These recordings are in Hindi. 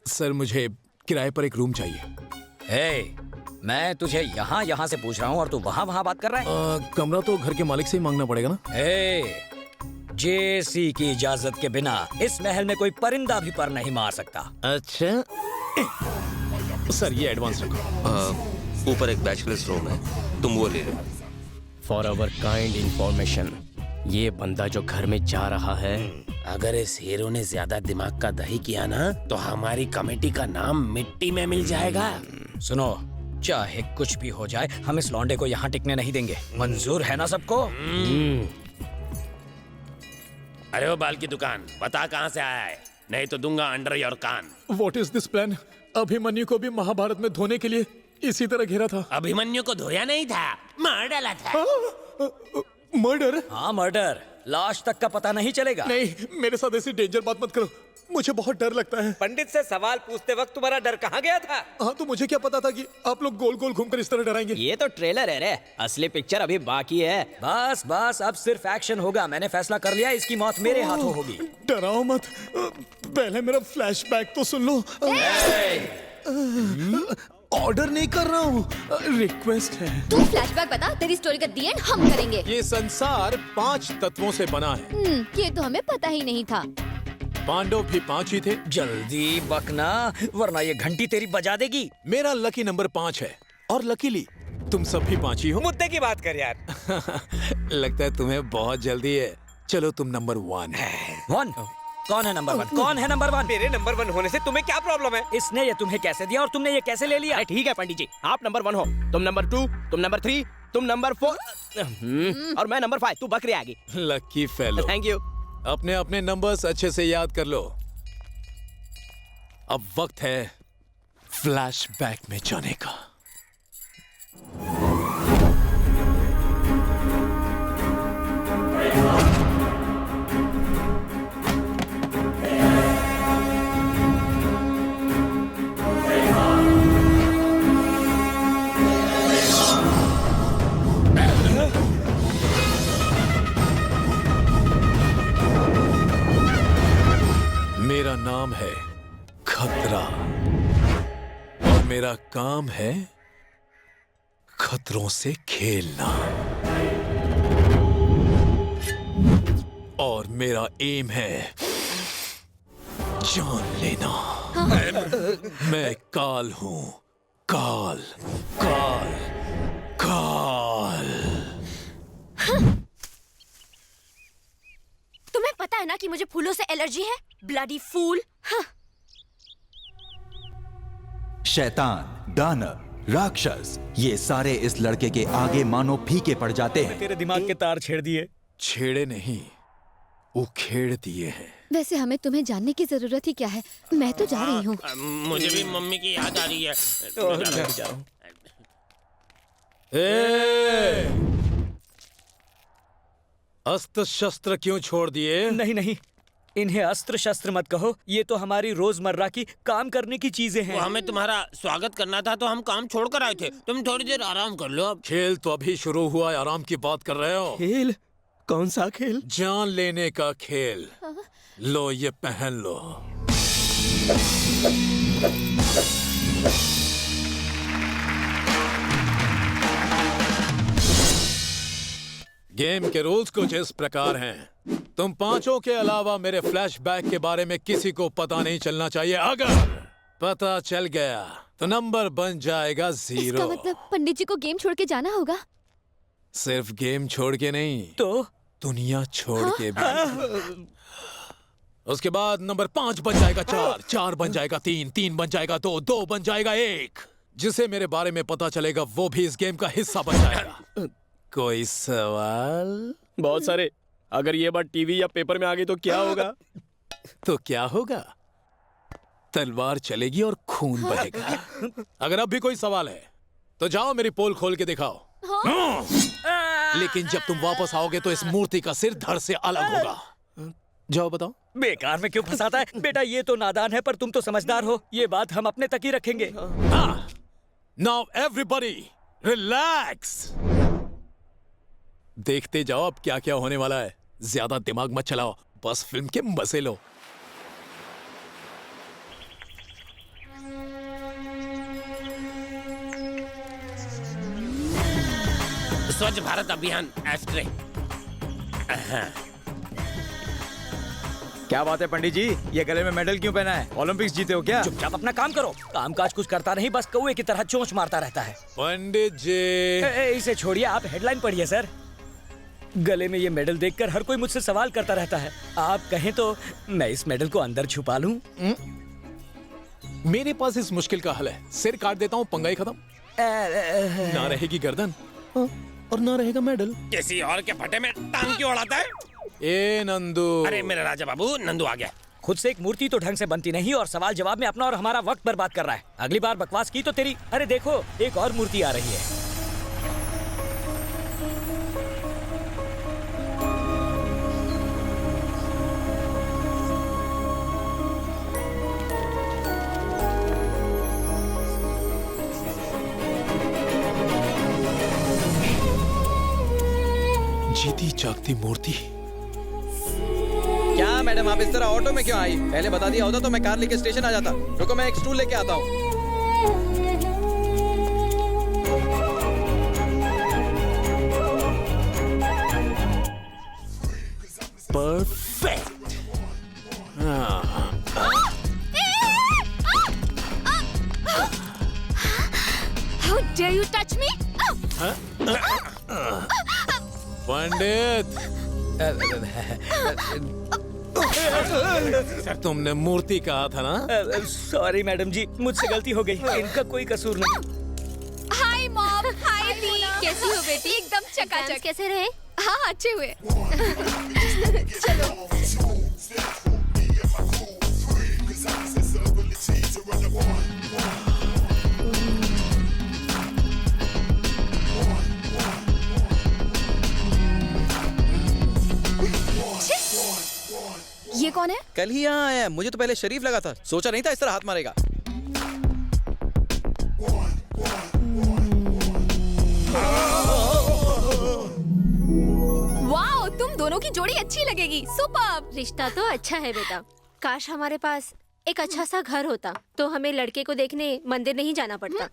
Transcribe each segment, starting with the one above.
सर मुझे किराए पर एक रूम चाहिए। मैं तुझे यहाँ से पूछ रहा हूँ और तू वहाँ बात कर रहा है। कमरा तो घर के मालिक से ही मांगना पड़ेगा ना। जेसी की इजाजत के बिना इस महल में कोई परिंदा भी पर नहीं मार सकता। अच्छा सर ये एडवांस रखो। ऊपर एक बैचलर्स रूम है, तुम वो ले लो। फॉर अवर काइंड इंफॉर्मेशन, ये बंदा जो घर में जा रहा है, अगर इस हीरो ने ज्यादा दिमाग का दही किया ना तो हमारी कमेटी का नाम मिट्टी में मिल जाएगा। सुनो, चाहे कुछ भी हो जाए हम इस लौंडे को यहाँ टिकने नहीं देंगे। मंजूर है ना सबको? अरे वो बाल की दुकान, बता कहाँ से आया है, नहीं तो दूंगा अंडर योर कान। What is this plan? Abhimanyu को भी महाभारत में धोने के लिए इसी तरह घेरा था। अभिमन्यु को धोया नहीं था, मार डाला था। मर्डर? हाँ मर्डर, लाश तक का पता नहीं चलेगा। नहीं, मेरे साथ ऐसी डेंजर बात मत करो, मुझे बहुत डर लगता है। पंडित से सवाल पूछते वक्त तुम्हारा डर कहाँ गया था? हाँ तो मुझे क्या पता था कि आप लोग गोल गोल घूमकर इस तरह डराएंगे। ये तो ट्रेलर है रे, असली पिक्चर अभी बाकी है। बस अब सिर्फ एक्शन होगा। मैंने फैसला कर लिया, इसकी मौत मेरे हाथों होगी। डराओ मत, पहले मेरा फ्लैशबैक तो सुन लो। ऑर्डर नहीं कर रहा हूँ, रिक्वेस्ट है। तू फ्लैशबैक बता, तेरी स्टोरी का दी एंड हम करेंगे। ये संसार 5 तत्वों से बना है। ये तो हमें पता ही नहीं था। पांडव भी 5 ही थे। जल्दी बकना वरना ये घंटी तेरी बजा देगी। मेरा लकी नंबर 5 है और लकीली तुम सब भी 5 ही हो। मुद्दे की बात कर यार। लगता है तुम्हें बहुत जल्दी है। चलो तुम नंबर 1 है। 1? कौन है नंबर 1? कौन है नंबर 1? मेरे नंबर 1 होने से तुम्हें क्या प्रॉब्लम है? इसने ये तुम्हें कैसे दिया और तुमने ये कैसे ले लिया? ठीक है पंडित जी, आप नंबर 1 हो, तुम नंबर 2, तुम नंबर 3, तुम नंबर 4 और मैं नंबर 5। तू बकरी आगे। Lucky fellow. Thank you. अपने अपने नंबर्स अच्छे से याद कर लो। अब वक्त है फ्लैशबैक में जाने का। मेरा नाम है खतरा और मेरा काम है खतरों से खेलना। और मेरा एम है जान लेना। मैं काल हूं, काल काल काल। तुम्हें पता है ना कि मुझे फूलों से एलर्जी है? ब्लडी फूल। शैतान, दानव, राक्षस, ये सारे इस लड़के के आगे मानो फीके पड़ जाते हैं। तेरे दिमाग के तार छेड़ दिए। छेड़े नहीं, उखेड़ दिए हैं। वैसे हमें तुम्हें जानने की जरूरत ही क्या है? मैं तो जा रही हूँ। मुझे भी मम्मी की याद आ रही है। अस्त्र शस्त्र क्यों छोड़ दिए? नहीं, इन्हें अस्त्र शस्त्र मत कहो। ये तो हमारी रोजमर्रा की काम करने की चीजें हैं। वो हमें तुम्हारा स्वागत करना था तो हम काम छोड़ कर आए थे। तुम थोड़ी देर आराम कर लो अब। खेल तो अभी शुरू हुआ है, आराम की बात कर रहे हो? खेल? कौन सा खेल? जान लेने का खेल। लो ये पहन लो। गेम के रूल्स कुछ इस प्रकार हैं। तुम 5 के अलावा मेरे फ्लैशबैक के बारे में किसी को पता नहीं चलना चाहिए। अगर पता चल गया तो नंबर बन जाएगा 0। इसका मतलब पंडित जी को गेम छोड़ के जाना होगा? सिर्फ गेम छोड़ के नहीं, तो दुनिया छोड़ के भी। उसके बाद नंबर 5 बन जाएगा 4, 4 बन जाएगा 3, 3 बन जाएगा 2, 2 बन जाएगा 1। जिसे मेरे बारे में पता चलेगा वो भी इस गेम का हिस्सा बन जाएगा। कोई सवाल? बहुत सारे। अगर ये बात टीवी या पेपर में आ गई तो क्या होगा? तो क्या होगा? तलवार चलेगी और खून बहेगा। अगर अब भी कोई सवाल है तो जाओ मेरी पोल खोल के दिखाओ। लेकिन जब तुम वापस आओगे तो इस मूर्ति का सिर धड़ से अलग होगा। जाओ बताओ। बेकार में क्यों फंसाता है? बेटा ये तो नादान है पर तुम तो समझदार हो। ये बात हम अपने तक ही रखेंगे। Now everybody relax. देखते जाओ अब क्या क्या होने वाला है। ज्यादा दिमाग मत चलाओ, बस फिल्म के मजे लो। स्वच्छ भारत अभियान एस्ट्रे। क्या बात है पंडित जी, ये गले में मेडल क्यों पहना है? ओलंपिक्स जीते हो क्या? चुपचाप अपना काम करो। कामकाज कुछ करता नहीं, बस कौवे की तरह चोंच मारता रहता है। पंडित जी, इसे छोड़िए, आप हेडलाइन पढ़िए सर। गले में ये मेडल देखकर हर कोई मुझसे सवाल करता रहता है। आप कहें तो मैं इस मेडल को अंदर छुपा लूं। मेरे पास इस मुश्किल का हल है। सिर काट देता हूँ, पंगा ही खत्म। ना रहेगी गर्दन और ना रहेगा मेडल। किसी और के फटे में टांग क्यों अड़ाता है? ए नंदू। अरे मेरे राजा बाबू, नंदू आ गया। खुद से एक मूर्ति तो ढंग से बनती नहीं और सवाल जवाब में अपना और हमारा वक्त बर्बाद कर रहा है। अगली बार बकवास की तो तेरी। अरे देखो, एक और मूर्ति आ रही है। जीती जागती मूर्ति। क्या मैडम, आप इस तरह ऑटो में क्यों आई? पहले बता दिया होता तो मैं कार लेके स्टेशन आ जाता। रुको, मैं एक स्टूल लेके आता हूँ। Perfect. How dare you touch me? पंडित, तुमने मूर्ति कहा था ना? सॉरी मैडम जी, मुझसे गलती हो गई। इनका कोई कसूर नहीं। हाय मॉम, हाय दी, कैसी हो बेटी? एकदम चकाचक। कैसे रहे? हाँ, अच्छे हुए। चलो। ये कौन है? कल ही यहाँ आया है, मुझे तो पहले शरीफ लगा था। सोचा नहीं था इस तरह हाथ मारेगा। वाओ, तुम दोनों की जोड़ी अच्छी लगेगी। सुपर्ब। रिश्ता तो अच्छा है बेटा। काश हमारे पास एक अच्छा सा घर होता तो हमें लड़के को देखने मंदिर नहीं जाना पड़ता।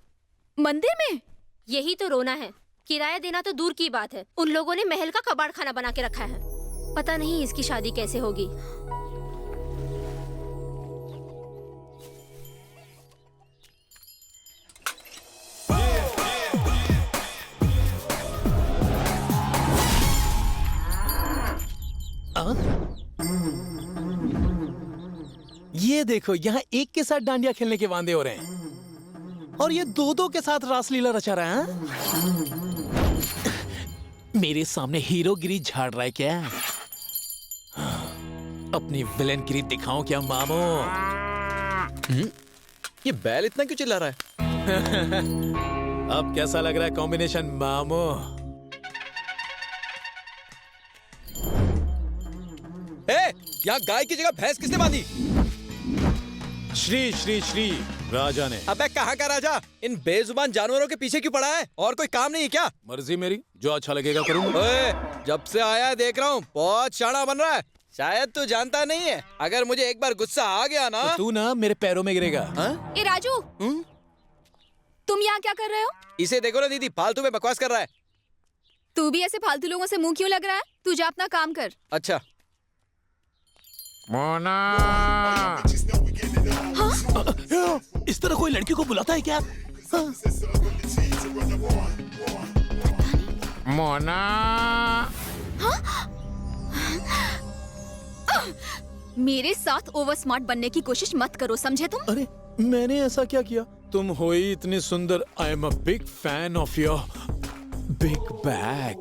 मंदिर में? यही तो रोना है। किराया देना तो दूर की बात है, उन लोगों ने महल का कबाड़ खाना बना के रखा है। पता नहीं इसकी शादी कैसे होगी। ये देखो, यहाँ एक के साथ डांडिया खेलने के वांदे हो रहे हैं और ये दो के साथ रासलीला रचा रहा है। मेरे सामने हीरोगिरी झाड़ रहा है क्या? अपनी विलेनगिरी दिखाऊं क्या मामो? ये बैल इतना क्यों चिल्ला रहा है? अब कैसा लग रहा है कॉम्बिनेशन मामो? यहाँ गाय की जगह भैंस किसने बांधी? श्री श्री श्री राजा ने। अबे कहाँ का राजा? इन बेजुबान जानवरों के पीछे क्यों पड़ा है? और कोई काम नहीं है क्या? मर्जी मेरी, जो अच्छा लगेगा करूंगा। ओए, जब से आया है देख रहा हूँ बहुत शाना बन रहा है। शायद तू जानता नहीं है, अगर मुझे एक बार गुस्सा आ गया ना तो तू ना मेरे पैरों में गिरेगा। ए राजू, तुम यहाँ क्या कर रहे हो? इसे देखो ना दीदी, फालतू में बकवास कर रहा है। तू भी ऐसे फालतू लोगों से मुंह क्यों लग रहा है? तू जा अपना काम कर। अच्छा। मोना। इस तरह कोई लड़की को बुलाता है क्या? मोना। मेरे साथ ओवर स्मार्ट बनने की कोशिश मत करो, समझे तुम? अरे मैंने ऐसा क्या किया? तुम हो ही इतनी सुंदर। I am a big fan of your big bag.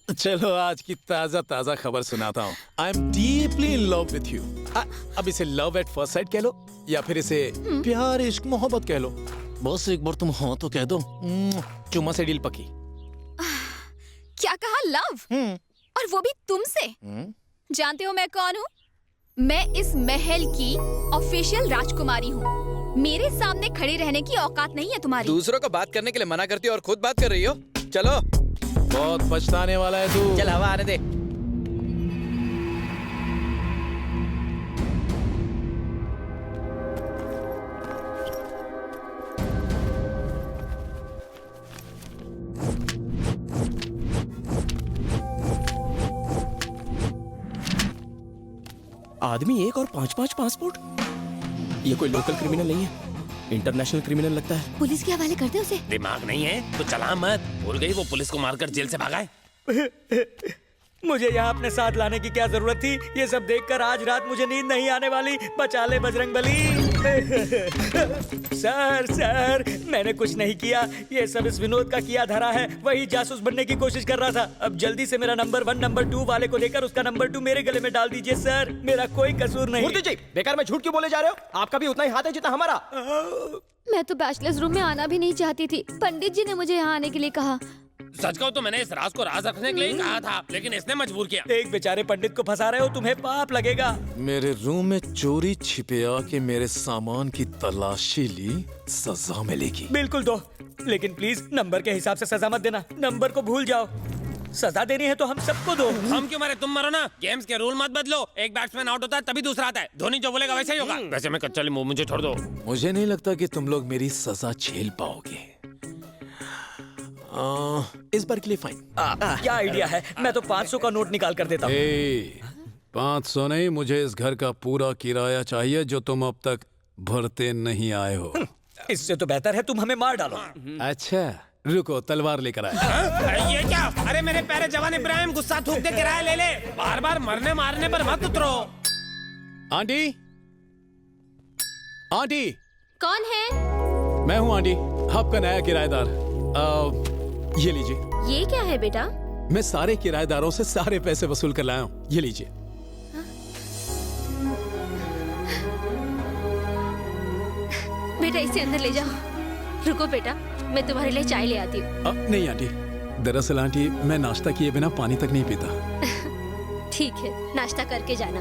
चलो आज की ताजा ताजा खबर सुनाता हूँ। I am deeply in love with you. अब इसे लव एट फर्स्ट साइट कह लो या फिर इसे प्यार इश्क मोहब्बत कह लो। बस एक बार तुम हाँ तो कह दो, चुम्मा से डील पकी। क्या कहा? लव? और वो भी तुमसे? जानते हो मैं कौन हूँ? मैं इस महल की ऑफिशियल राजकुमारी हूँ। मेरे सामने खड़े रहने की औकात नहीं है तुम्हारी। दूसरों को बात करने के लिए मना करती हो और खुद बात कर रही हो। चलो। बहुत पछताने वाला है तू। चल हवा आने दे। आदमी एक और 5-5 पासपोर्ट। ये कोई लोकल क्रिमिनल नहीं है, इंटरनेशनल क्रिमिनल लगता है। पुलिस के हवाले कर दे उसे। दिमाग नहीं है तो चला मत। भूल गई वो पुलिस को मारकर जेल से भागा है। मुझे यहाँ अपने साथ लाने की क्या जरूरत थी? ये सब देखकर आज रात मुझे नींद नहीं आने वाली। बचा ले बजरंगबली। सर मैंने कुछ नहीं किया, ये सब इस विनोद का किया धरा है। वही जासूस बनने की कोशिश कर रहा था। अब जल्दी से मेरा नंबर 1 नंबर 2 वाले को देकर उसका नंबर 2 मेरे गले में डाल दीजिए सर। मेरा कोई कसूर नहीं। मूर्ति जी, बेकार में झूठ क्यों बोले जा रहे हो? आपका भी उतना ही हाथ है जितना हमारा। मैं तो बैचलर्स रूम में आना भी नहीं चाहती थी, पंडित जी ने मुझे यहाँ आने के लिए कहा। सच कहूं तो मैंने इस राज को राज रखने के लिए ही कहा था, लेकिन इसने मजबूर किया। एक बेचारे पंडित को फंसा रहे हो, तुम्हें पाप लगेगा। मेरे रूम में चोरी छिपे आके मेरे सामान की तलाशी ली, सजा मिलेगी। बिल्कुल दो, लेकिन प्लीज नंबर के हिसाब से सजा मत देना। नंबर को भूल जाओ। सजा देनी है तो हम सबको दो। हम क्यों मारे, तुम मरो ना। गेम्स के रूल मत बदलो। एक बैट्समैन आउट होता है तभी दूसरा आता है। धोनी जो बोलेगा वैसे ही होगा। वैसे मैं कच्चा लींबू, मुझे छोड़ दो। मुझे नहीं लगता कि तुम लोग मेरी सजा झेल पाओगे। इस बार के लिए फाइन। क्या आइडिया है? मैं तो 500 का नोट निकाल कर देता हूँ। 500 नहीं, मुझे इस घर का पूरा किराया चाहिए जो तुम अब तक भरते नहीं आए हो। इससे तो बेहतर है तुम हमें मार डालो। अच्छा रुको, तलवार लेकर आए। ये क्या? अरे मेरे प्यारे जवान इब्राहिम, गुस्सा थूक दे, किराया ले ले। बार बार मरने मारने पर मत उतरो। Aunty, aunty. कौन है? मैं हूँ आंटी, आपका नया किराएदार। ये लीजिए। ये क्या है बेटा? मैं सारे किराएदारों से सारे पैसे वसूल कर लाया हूँ। ये लीजिए। बेटा इसे अंदर ले जाओ। रुको बेटा, मैं तुम्हारे लिए चाय ले आती हूँ। नहीं आंटी, दरअसल आंटी मैं नाश्ता किए बिना पानी तक नहीं पीता। ठीक है, नाश्ता करके जाना।